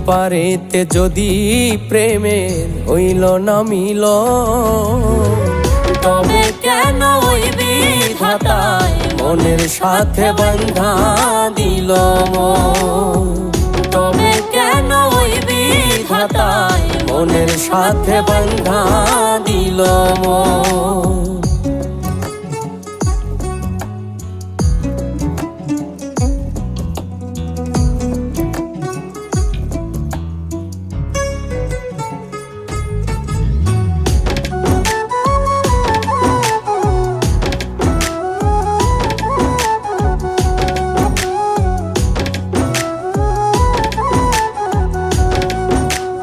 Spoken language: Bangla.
পারেতে যদি প্রেমের হইল না মিল, তবে কেন ওই বিধাতায় মনের সাথে বাঁধা দিল মন? তবে কেন ওই বিধাতায় মনের সাথে বাঁধা দিল মন?